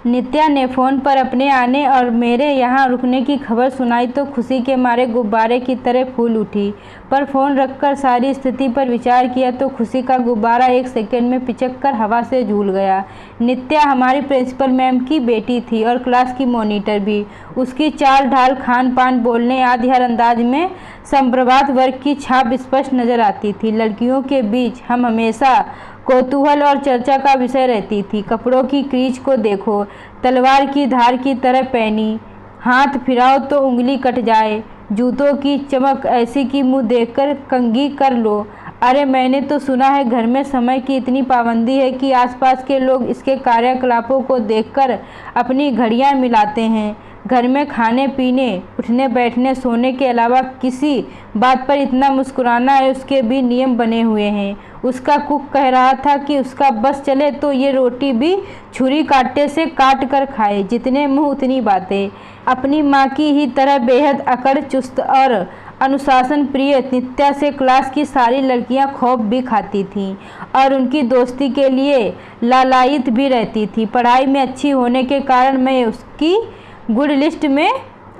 नित्या ने फ़ोन पर अपने आने और मेरे यहाँ रुकने की खबर सुनाई तो खुशी के मारे गुब्बारे की तरह फूल उठी। पर फ़ोन रखकर सारी स्थिति पर विचार किया तो खुशी का गुब्बारा 1 सेकंड में पिचक कर हवा से झूल गया। नित्या हमारी प्रिंसिपल मैम की बेटी थी और क्लास की मॉनिटर भी। उसकी चाल ढाल, खान पान, बोलने आदि हर अंदाज में संप्रदात वर्ग की छाप स्पष्ट नजर आती थी। लड़कियों के बीच हम हमेशा कौतूहल और चर्चा का विषय रहती थी। कपड़ों की क्रीज को देखो, तलवार की धार की तरह पैनी, हाथ फिराओ तो उंगली कट जाए, जूतों की चमक ऐसी कि मुंह देखकर कंघी कर लो। अरे मैंने तो सुना है घर में समय की इतनी पाबंदी है कि आसपास के लोग इसके कार्यकलापों को देखकर अपनी घड़ियां मिलाते हैं। घर में खाने पीने, उठने बैठने, सोने के अलावा किसी बात पर इतना मुस्कुराना है, उसके भी नियम बने हुए हैं। उसका कुक कह रहा था कि उसका बस चले तो ये रोटी भी छुरी कांटे से काट कर खाए। जितने मुंह उतनी बातें। अपनी माँ की ही तरह बेहद अकड़, चुस्त और अनुशासन प्रिय नित्या से क्लास की सारी लड़कियां खौफ भी खाती थीं और उनकी दोस्ती के लिए लालायित भी रहती थी। पढ़ाई में अच्छी होने के कारण मैं उसकी गुड लिस्ट में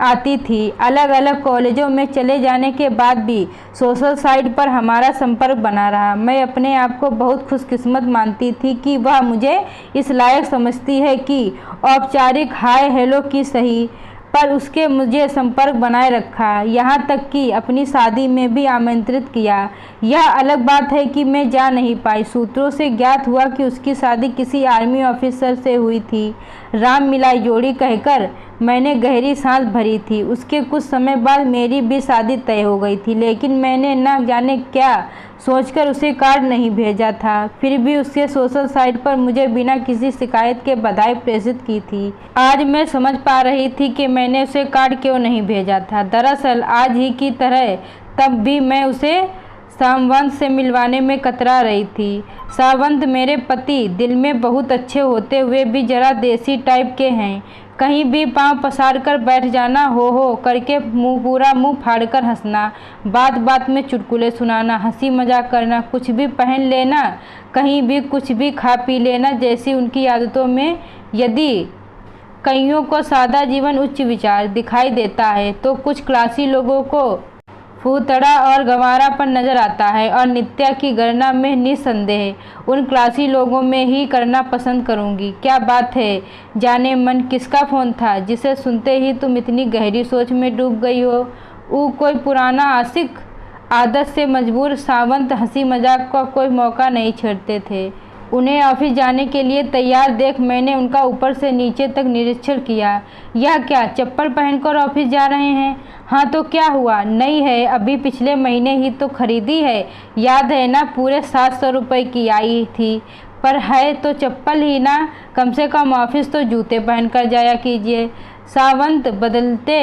आती थी। अलग अलग कॉलेजों में चले जाने के बाद भी सोशल साइट पर हमारा संपर्क बना रहा। मैं अपने आप को बहुत खुशकिस्मत मानती थी कि वह मुझे इस लायक समझती है कि औपचारिक हाय हेलो की सही, पर उसके मुझे संपर्क बनाए रखा, यहाँ तक कि अपनी शादी में भी आमंत्रित किया। यह अलग बात है कि मैं जा नहीं पाई। सूत्रों से ज्ञात हुआ कि उसकी शादी किसी आर्मी ऑफिसर से हुई थी। राम मिलाई जोड़ी कहकर मैंने गहरी सांस भरी थी। उसके कुछ समय बाद मेरी भी शादी तय हो गई थी, लेकिन मैंने न जाने क्या सोचकर उसे कार्ड नहीं भेजा था। फिर भी उसके सोशल साइट पर मुझे बिना किसी शिकायत के बधाई प्रेषित की थी। आज मैं समझ पा रही थी कि मैंने उसे कार्ड क्यों नहीं भेजा था। दरअसल आज ही की तरह तब भी मैं उसे सावंत से मिलवाने में कतरा रही थी। सावंत मेरे पति दिल में बहुत अच्छे होते हुए भी जरा देसी टाइप के हैं। कहीं भी पांव पसार कर बैठ जाना, हो करके पूरा मुंह फाड़कर हंसना, बात बात में चुटकुले सुनाना, हंसी मजाक करना, कुछ भी पहन लेना, कहीं भी कुछ भी खा पी लेना जैसी उनकी आदतों में यदि कईयों को सादा जीवन उच्च विचार दिखाई देता है तो कुछ क्लासी लोगों को फूतड़ा और गंवारापन नजर आता है। और नित्या की गणना में निस्संदेह उन क्लासी लोगों में ही करना पसंद करूंगी। क्या बात है, जाने मन किसका फ़ोन था जिसे सुनते ही तुम इतनी गहरी सोच में डूब गई हो? कोई पुराना आशिक? आदत से मजबूर सावंत हंसी मजाक का कोई मौका नहीं छोड़ते थे। उन्हें ऑफिस जाने के लिए तैयार देख मैंने उनका ऊपर से नीचे तक निरीक्षण किया। यह क्या, चप्पल पहनकर ऑफिस जा रहे हैं? हाँ तो क्या हुआ, नई है, अभी पिछले महीने ही तो खरीदी है, याद है ना? पूरे 700 रुपये की आई थी। पर है तो चप्पल ही ना, कम से कम ऑफिस तो जूते पहनकर जाया कीजिए। सावंत बदलते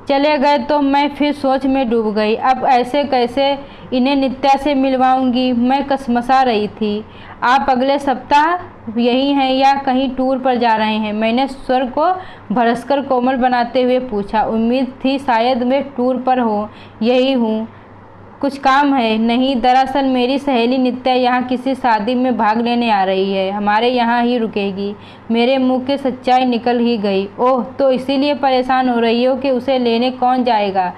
चले गए तो मैं फिर सोच में डूब गई। अब ऐसे कैसे इन्हें नित्या से मिलवाऊंगी? मैं कसमसा रही थी। आप अगले सप्ताह यही हैं या कहीं टूर पर जा रहे हैं? मैंने स्वर को भरसकर कोमल बनाते हुए पूछा। उम्मीद थी शायद वे टूर पर हो। यही हूँ। कुछ काम है? नहीं, दरअसल मेरी सहेली नित्या यहाँ किसी शादी में भाग लेने आ रही है, हमारे यहाँ ही रुकेगी। मेरे मुंह की सच्चाई निकल ही गई। ओह, तो इसीलिए परेशान हो रही हो कि उसे लेने कौन जाएगा?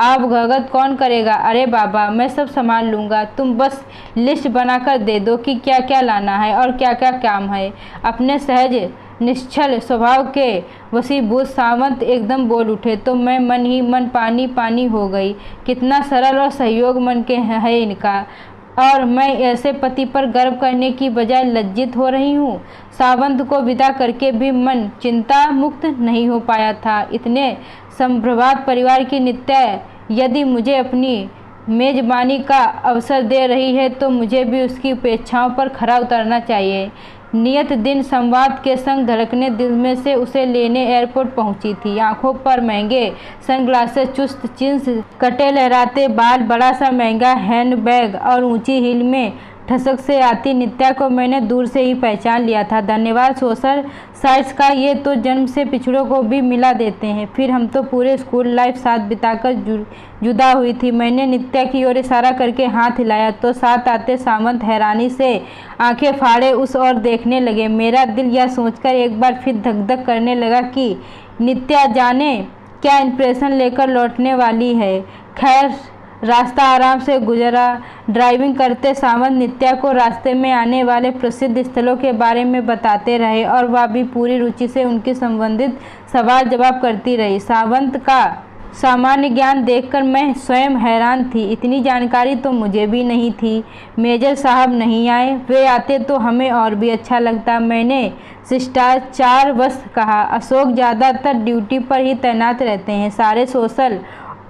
आप भगत कौन करेगा? अरे बाबा, मैं सब संभाल लूँगा, तुम बस लिस्ट बनाकर दे दो कि क्या क्या लाना है और क्या क्या काम है। अपने सहज निश्चल स्वभाव के वशीभूत सावंत एकदम बोल उठे तो मैं मन ही मन पानी पानी हो गई। कितना सरल और सहयोग मन के है इनका, और मैं ऐसे पति पर गर्व करने की बजाय लज्जित हो रही हूँ। सावंत को विदा करके भी मन चिंता मुक्त नहीं हो पाया था। इतने संप्रभात परिवार की नित्या यदि मुझे अपनी मेजबानी का अवसर दे रही है तो मुझे भी उसकी अपेक्षाओं पर खरा उतरना चाहिए। नियत दिन संवाद के संग धड़कने दिल में से उसे लेने एयरपोर्ट पहुंची थी। आंखों पर महंगे सनग्लासेस, चुस्त जींस, कटे लहराते बाल, बड़ा सा महंगा हैंडबैग और ऊंची हील में ठसक से आती नित्या को मैंने दूर से ही पहचान लिया था। धन्यवाद सोशल साइट्स का, ये तो जन्म से पिछड़ों को भी मिला देते हैं। फिर हम तो पूरे स्कूल लाइफ साथ बिताकर जुदा हुई थी। मैंने नित्या की ओर इशारा करके हाथ हिलाया तो साथ आते सावंत हैरानी से आंखें फाड़े उस ओर देखने लगे। मेरा दिल यह सोचकर एक बार फिर धक धक करने लगा कि नित्या जाने क्या इंप्रेशन लेकर लौटने वाली है। खैर रास्ता आराम से गुजरा। ड्राइविंग करते सावंत नित्या को रास्ते में आने वाले प्रसिद्ध स्थलों के बारे में बताते रहे और वह भी पूरी रुचि से उनकी संबंधित सवाल जवाब करती रही। सावंत का सामान्य ज्ञान देखकर मैं स्वयं हैरान थी। इतनी जानकारी तो मुझे भी नहीं थी। मेजर साहब नहीं आए, वे आते तो हमें और भी अच्छा लगता। मैंने शिष्टाचारवश कहा। अशोक ज़्यादातर ड्यूटी पर ही तैनात रहते हैं, सारे सोशल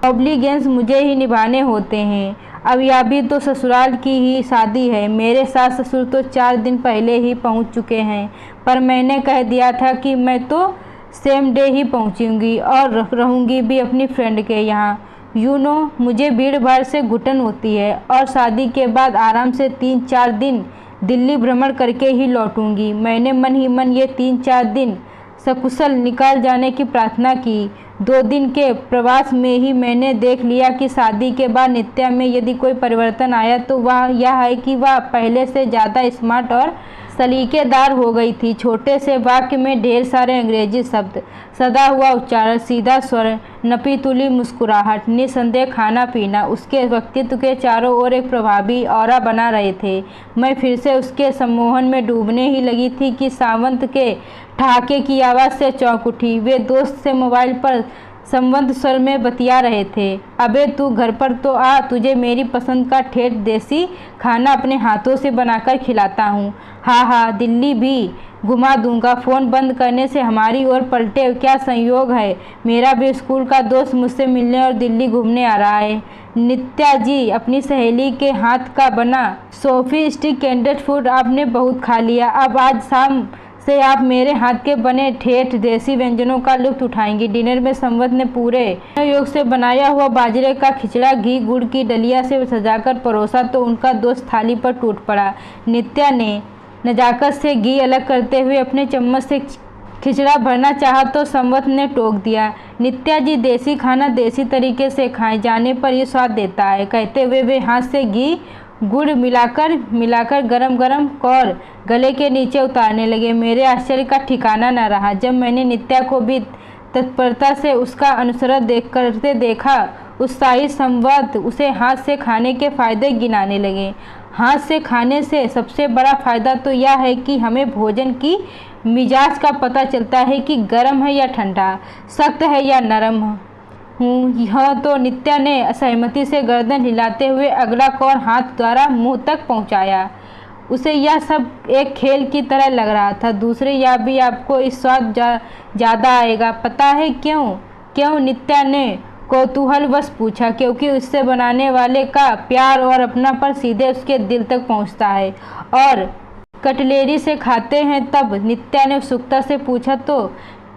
ऑब्लिगेंस मुझे ही निभाने होते हैं। अब यह भी तो ससुराल की ही शादी है। मेरे सास ससुर तो 4 दिन पहले ही पहुंच चुके हैं, पर मैंने कह दिया था कि मैं तो सेम डे ही पहुंचूंगी और रहूंगी भी अपनी फ्रेंड के यहाँ। मुझे भीड़ भाड़ से घुटन होती है और शादी के बाद आराम से 3-4 दिन दिल्ली भ्रमण करके ही लौटूंगी। मैंने मन ही मन ये 3-4 दिन सकुशल निकाल जाने की प्रार्थना की। 2 दिन के प्रवास में ही मैंने देख लिया कि शादी के बाद नित्या में यदि कोई परिवर्तन आया तो वह यह है कि वह पहले से ज़्यादा स्मार्ट और सलीकेदार हो गई थी। छोटे से वाक्य में ढेर सारे अंग्रेजी शब्द, सदा हुआ उच्चारण, सीधा स्वर, नपी तुली मुस्कुराहट, निसंदेह खाना पीना उसके व्यक्तित्व के चारों ओर एक प्रभावी ऑरा बना रहे थे। मैं फिर से उसके सम्मोहन में डूबने ही लगी थी कि सावंत के ठहाके की आवाज़ से चौंक उठी। वे दोस्त से मोबाइल पर संबंध स्वर में बतिया रहे थे। अबे तू घर पर तो आ, तुझे मेरी पसंद का ठेठ देसी खाना अपने हाथों से बनाकर खिलाता हूँ। हाँ दिल्ली भी घुमा दूंगा। फ़ोन बंद करने से हमारी ओर पलटे। क्या संयोग है, मेरा भी स्कूल का दोस्त मुझसे मिलने और दिल्ली घूमने आ रहा है। नित्या जी, अपनी सहेली के हाथ का बना सोफिस्टिकेटेड फूड आपने बहुत खा लिया। अब आज शाम से आप मेरे हाथ के बने ठेठ देसी व्यंजनों का लुत्फ उठाएंगी। डिनर में संवत ने पूरे योग से बनाया हुआ बाजरे का खिचड़ा घी गुड़ की डलिया से सजाकर परोसा तो उनका दोस्त थाली पर टूट पड़ा। नित्या ने नजाकत से घी अलग करते हुए अपने चम्मच से खिचड़ा भरना चाहा तो संवत ने टोक दिया। नित्या जी, देसी खाना देसी तरीके से खाएं, जाने पर यह स्वाद देता है। कहते हुए वे हाथ से घी गुड़ मिलाकर गरम गरम कौर गले के नीचे उतारने लगे। मेरे आश्चर्य का ठिकाना न रहा जब मैंने नित्या को भी तत्परता से उसका अनुसरण करते देखा। उत्साही संवाद उसे हाथ से खाने के फायदे गिनाने लगे। हाथ से खाने से सबसे बड़ा फायदा तो यह है कि हमें भोजन की मिजाज का पता चलता है कि गर्म है या ठंडा, सख्त है या नरम हूँ। यह तो नित्या ने असहमति से गर्दन हिलाते हुए अगला कौर हाथ द्वारा मुंह तक पहुँचाया। उसे यह सब एक खेल की तरह लग रहा था। दूसरे या भी आपको इस स्वाद ज़्यादा आएगा, पता है क्यों? नित्या ने कौतूहलवश पूछा। क्योंकि उससे बनाने वाले का प्यार और अपनापन सीधे उसके दिल तक पहुंचता है। और कटलेरी से खाते हैं तब? नित्या ने उत्सुकता से पूछा। तो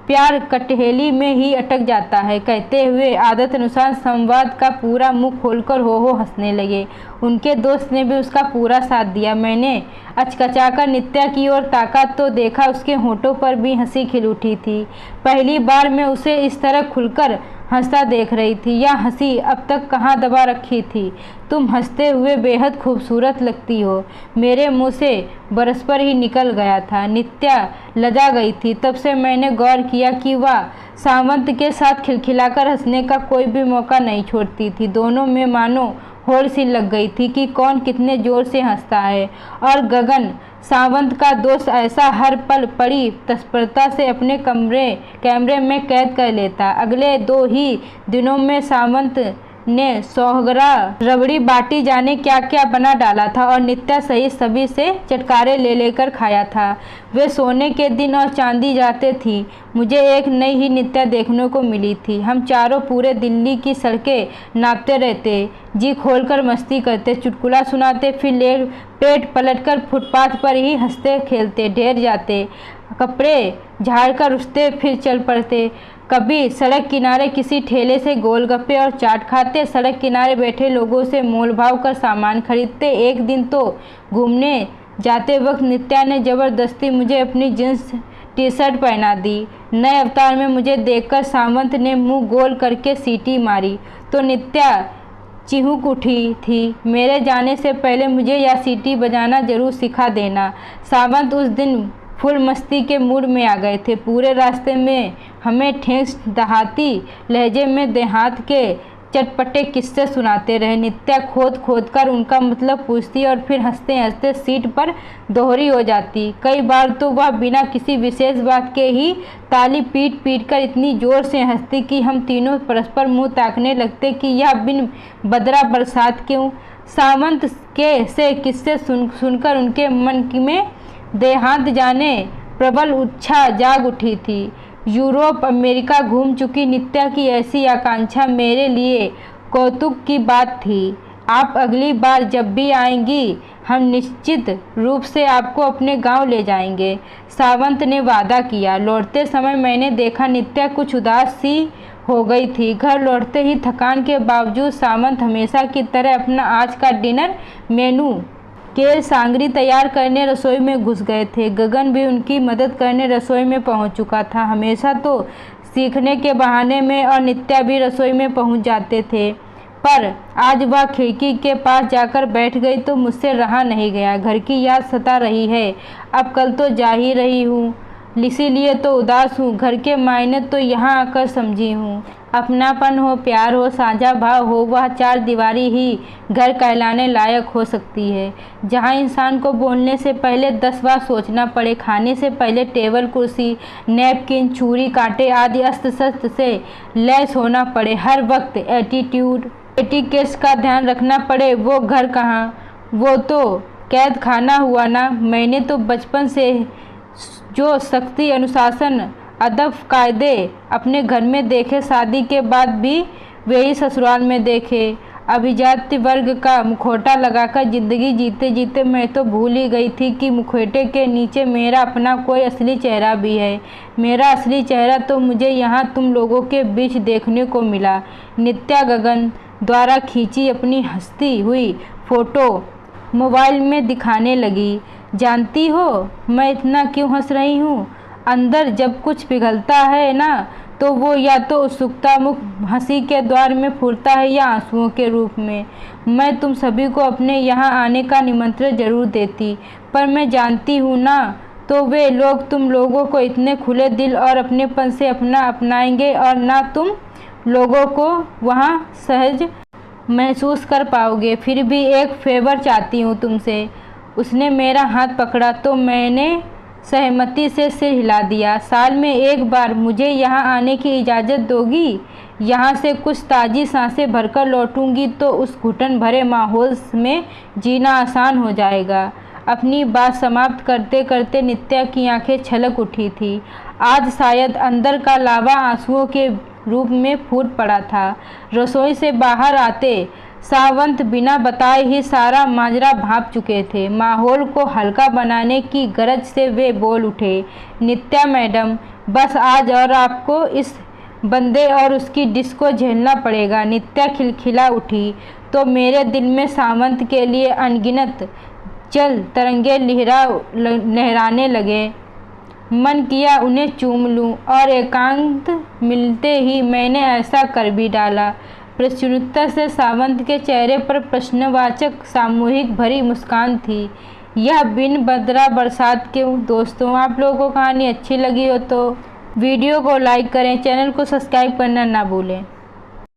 प्यार कटहेली में ही अटक जाता है। कहते हुए आदत अनुसार संवाद का पूरा मुंह खोलकर हो हंसने लगे। उनके दोस्त ने भी उसका पूरा साथ दिया। मैंने अचकचाकर नित्या की ओर ताका तो देखा उसके होठों पर भी हंसी खिल उठी थी। पहली बार मैं उसे इस तरह खुलकर हंसता देख रही थी। यह हंसी अब तक कहाँ दबा रखी थी। तुम हंसते हुए बेहद खूबसूरत लगती हो, मेरे मुंह से बरस पर ही निकल गया था। नित्या लजा गई थी। तब से मैंने गौर किया कि वह सावंत के साथ खिलखिलाकर हंसने का कोई भी मौका नहीं छोड़ती थी। दोनों में मानो होड़ सी लग गई थी कि कौन कितने जोर से हंसता है। और गगन, सावंत का दोस्त ऐसा हर पल बड़ी तत्परता से अपने कैमरे में कैद कर लेता। अगले 2 ही दिनों में सावंत ने सोहगरा रबड़ी बाटी जाने क्या क्या बना डाला था और नित्या सहित सभी से चटकारे लेकर खाया था। वे सोने के दिन और चांदी जाते थी। मुझे एक नई ही नित्या देखने को मिली थी। हम चारों पूरे दिल्ली की सड़कें नापते रहते, जी खोलकर मस्ती करते, चुटकुला सुनाते, फिर पेट पलटकर फुटपाथ पर ही हंसते खेलते ढेर जाते। कपड़े झाड़कर उठते फिर चल पड़ते। कभी सड़क किनारे किसी ठेले से गोलगप्पे और चाट खाते, सड़क किनारे बैठे लोगों से मोल भाव कर सामान खरीदते। एक दिन तो घूमने जाते वक्त नित्या ने ज़बरदस्ती मुझे अपनी जींस टी शर्ट पहना दी। नए अवतार में मुझे देखकर सावंत ने मुंह गोल करके सीटी मारी तो नित्या चिहुक उठी थी, मेरे जाने से पहले मुझे यह सीटी बजाना जरूर सिखा देना। सावंत उस दिन फुल मस्ती के मूड में आ गए थे। पूरे रास्ते में हमें ठेस देहाती लहजे में देहात के चटपटे किस्से सुनाते रहे। नित्या खोद खोद कर उनका मतलब पूछती और फिर हंसते हंसते सीट पर दोहरी हो जाती। कई बार तो वह बिना किसी विशेष बात के ही ताली पीट पीट कर इतनी जोर से हंसती कि हम तीनों परस्पर मुंह ताकने लगते कि यह बिन बदरा बरसात क्यों। सावंत के से किस्से सुनकर उनके मन में देहांत जाने प्रबल उत्साह जाग उठी थी। यूरोप अमेरिका घूम चुकी नित्या की ऐसी आकांक्षा मेरे लिए कौतुक की बात थी। आप अगली बार जब भी आएंगी हम निश्चित रूप से आपको अपने गांव ले जाएंगे, सावंत ने वादा किया। लौटते समय मैंने देखा नित्या कुछ उदास सी हो गई थी। घर लौटते ही थकान के बावजूद सावंत हमेशा की तरह अपना आज का डिनर मेनू के सांगरी तैयार करने रसोई में घुस गए थे। गगन भी उनकी मदद करने रसोई में पहुंच चुका था। हमेशा तो सीखने के बहाने में और नित्या भी रसोई में पहुंच जाते थे, पर आज वह खिड़की के पास जाकर बैठ गई तो मुझसे रहा नहीं गया। घर की याद सता रही है। अब कल तो जा ही रही हूँ, इसीलिए तो उदास हूँ। घर के मायने तो यहाँ आकर समझी हूँ। अपनापन हो, प्यार हो, साझा भाव हो, वह चार दीवारी ही घर कहलाने लायक हो सकती है। जहाँ इंसान को बोलने से पहले 10 बार सोचना पड़े, खाने से पहले टेबल कुर्सी नैपकिन छुरी कांटे आदि अस्त्र शस्त्र से लैस होना पड़े, हर वक्त एटिकेट्स का ध्यान रखना पड़े, वो घर कहाँ, वो तो कैद खाना हुआ ना। मैंने तो बचपन से जो सख्ती अनुशासन अदब कायदे अपने घर में देखे, शादी के बाद भी वही ससुराल में देखे। अभिजात्य वर्ग का मुखौटा लगाकर जिंदगी जीते जीते मैं तो भूल ही गई थी कि मुखौटे के नीचे मेरा अपना कोई असली चेहरा भी है। मेरा असली चेहरा तो मुझे यहाँ तुम लोगों के बीच देखने को मिला। नित्या गगन द्वारा खींची अपनी हंसती हुई फोटो मोबाइल में दिखाने लगी। जानती हो मैं इतना क्यों हंस रही हूँ? अंदर जब कुछ पिघलता है ना तो वो या तो उत्सुकता मुख हंसी के द्वार में फूटता है या आंसुओं के रूप में। मैं तुम सभी को अपने यहाँ आने का निमंत्रण जरूर देती, पर मैं जानती हूँ ना तो वे लोग तुम लोगों को इतने खुले दिल और अपनेपन से अपनाएंगे और ना तुम लोगों को वहाँ सहज महसूस कर पाओगे। फिर भी एक फेवर चाहती हूँ तुमसे। उसने मेरा हाथ पकड़ा तो मैंने सहमति से सिर हिला दिया। साल में एक बार मुझे यहाँ आने की इजाज़त दोगी? यहाँ से कुछ ताज़ी सांसें भरकर लौटूंगी तो उस घुटन भरे माहौल में जीना आसान हो जाएगा। अपनी बात समाप्त करते करते नित्या की आंखें छलक उठी थी। आज शायद अंदर का लावा आंसुओं के रूप में फूट पड़ा था। रसोई से बाहर आते सावंत बिना बताए ही सारा माजरा भाप चुके थे। माहौल को हल्का बनाने की गरज से वे बोल उठे, नित्या मैडम, बस आज और आपको इस बंदे और उसकी डिश को झेलना पड़ेगा। नित्या खिलखिला उठी तो मेरे दिल में सावंत के लिए अनगिनत जल तरंगे लहराने लगे। मन किया उन्हें चूम लूं और एकांत मिलते ही मैंने ऐसा कर भी डाला। प्रसन्नता से सावंत के चेहरे पर प्रश्नवाचक सामूहिक भरी मुस्कान थी। यह बिन बदरा बरसात के। दोस्तों, आप लोगों को कहानी अच्छी लगी हो तो वीडियो को लाइक करें, चैनल को सब्सक्राइब करना ना भूलें।